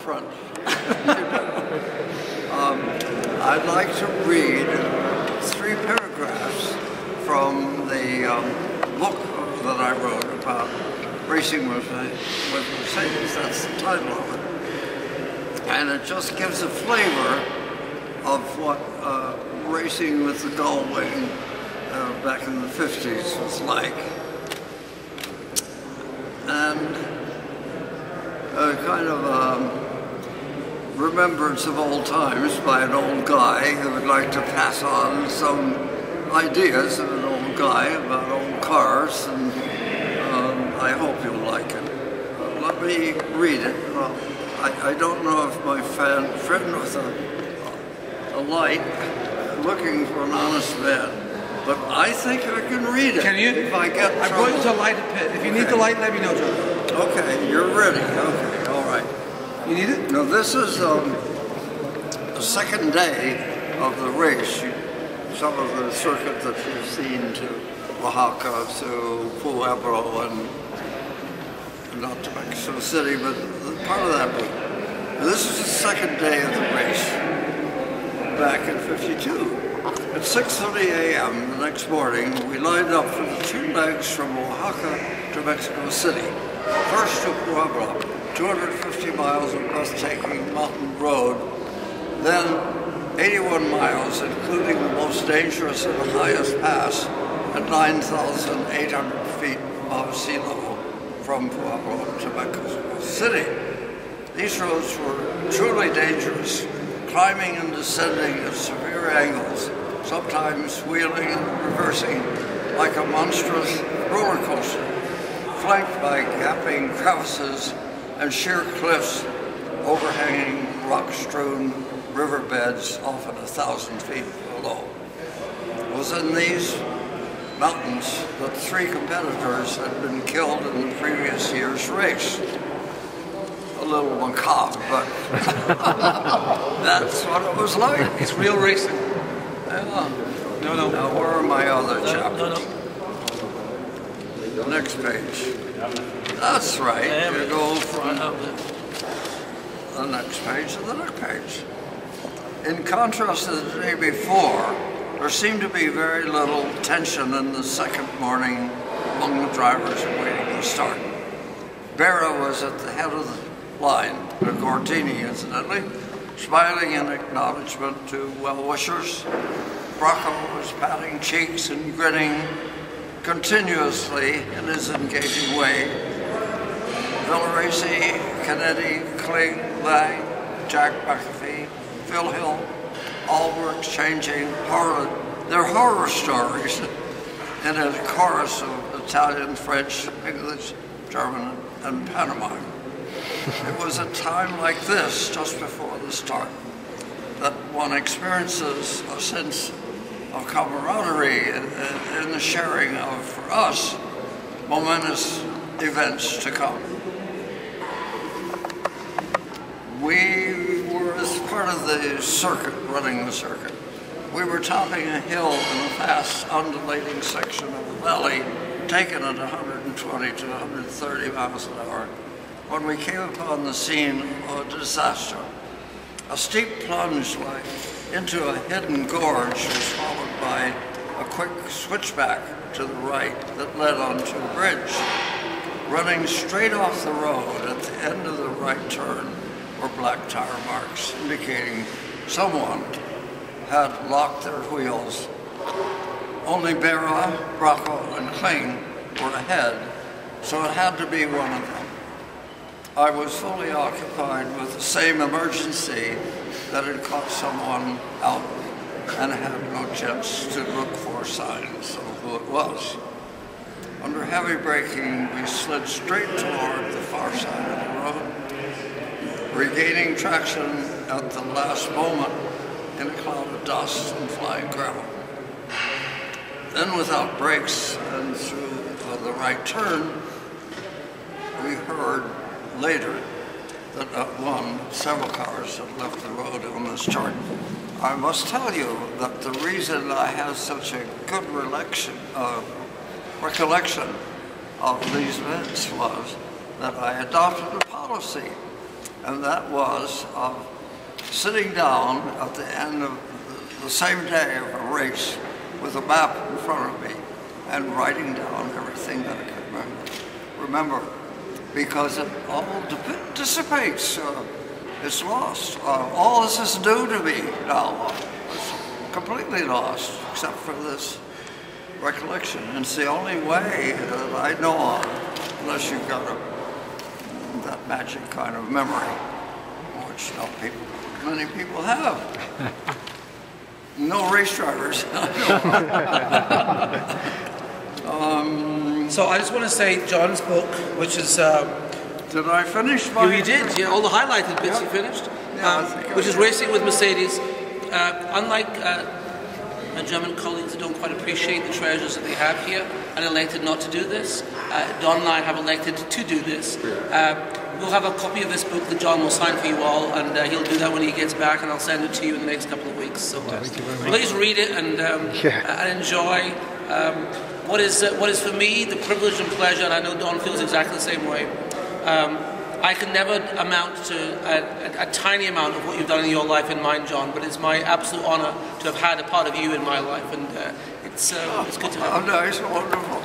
front. I'd like to read 3 paragraphs from the book that I wrote about racing with Mercedes. That's the title of it. And it just gives a flavor of what racing with the gull wing back in the 50s was like. And a kind of remembrance of old times by an old guy who would like to pass on some ideas of an old guy about old cars, and I hope you'll like it. Let me read it. Well, I don't know if my friend with a light looking for an honest man, but I think I can read it. Can you? If I get I'm going to light a pit. If you need the light, let me know, John. Okay, you're ready. Okay, all right. You need it? Now this is the second day of the race. Some of the circuit that you've seen to Oaxaca, to Pueblo, and not to Mexico City, but part of that week. This is the second day of the race, back in ¡52. At 6:30 a.m. the next morning, we lined up for the 2 legs from Oaxaca to Mexico City. First to Pueblo, 250 miles of breathtaking mountain road, then 81 miles, including the most dangerous and the highest pass at 9,800 feet above sea level from Pueblo to Mexico City. These roads were truly dangerous, climbing and descending at severe angles, sometimes wheeling and reversing like a monstrous roller coaster, flanked by gaping crevices and sheer cliffs overhanging rock-strewn riverbeds often 1,000 feet below. It was in these mountains that 3 competitors had been killed in the previous year's race. A little macabre, but that's what it was like. It's real racing. Yeah. No. Now, where are my other chapters? Next page. That's right. You go from the next page to the next page. In contrast to the day before, there seemed to be very little tension in the second morning among the drivers awaiting the start. Berra was at the head of the line, a Gortini incidentally, smiling in acknowledgement to well-wishers. Bracco was patting cheeks and grinning continuously in his engaging way. Villaresi, Kennedy, Kling, Lang, Jack McAfee, Phil Hill, all were exchanging their horror stories in a chorus of Italian, French, English, German, and Pantomime. It was a time like this, just before the start, that one experiences a sense of camaraderie in the sharing of, for us, momentous events to come. We were as part of the circuit, running the circuit. We were topping a hill in a fast, undulating section of the valley, taken at 120 to 130 miles an hour, when we came upon the scene of a disaster. A steep plunge into a hidden gorge was followed by a quick switchback to the right that led onto a bridge. Running straight off the road at the end of the right turn were black tire marks, indicating someone had locked their wheels. Only Berra, Bracco, and Kling were ahead, so it had to be one of them. I was fully occupied with the same emergency that had caught someone out and had no chance to look for signs of who it was. Under heavy braking, we slid straight toward the far side of the road, regaining traction at the last moment in a cloud of dust and flying gravel. Then, without brakes and through the right turn, we heard later that several cars had left the road on this chart. I must tell you that the reason I have such a good recollection of these events was that I adopted a policy and that was sitting down at the end of the same day of a race with a map in front of me and writing down everything that I could remember, because it all dissipates. It's lost. All this is new to me now. It's completely lost, except for this recollection. And it's the only way that I know of, unless you've got that magic kind of memory, which many people have. No race drivers. So I just want to say John's book, which is... did I finish my... You did, yeah, all the highlighted bits you finished, which is Racing with Mercedes. Unlike my German colleagues that don't quite appreciate the treasures that they have here and elected not to do this, Don and I have elected to do this. We'll have a copy of this book that John will sign for you all, and he'll do that when he gets back, and I'll send it to you in the next couple of weeks. So please read it and enjoy what is for me the privilege and pleasure, and I know Don feels exactly the same way. I can never amount to a tiny amount of what you've done in your life and mine, John, but it's my absolute honor to have had a part of you in my life, and it's good to have you. Oh, no, it's wonderful.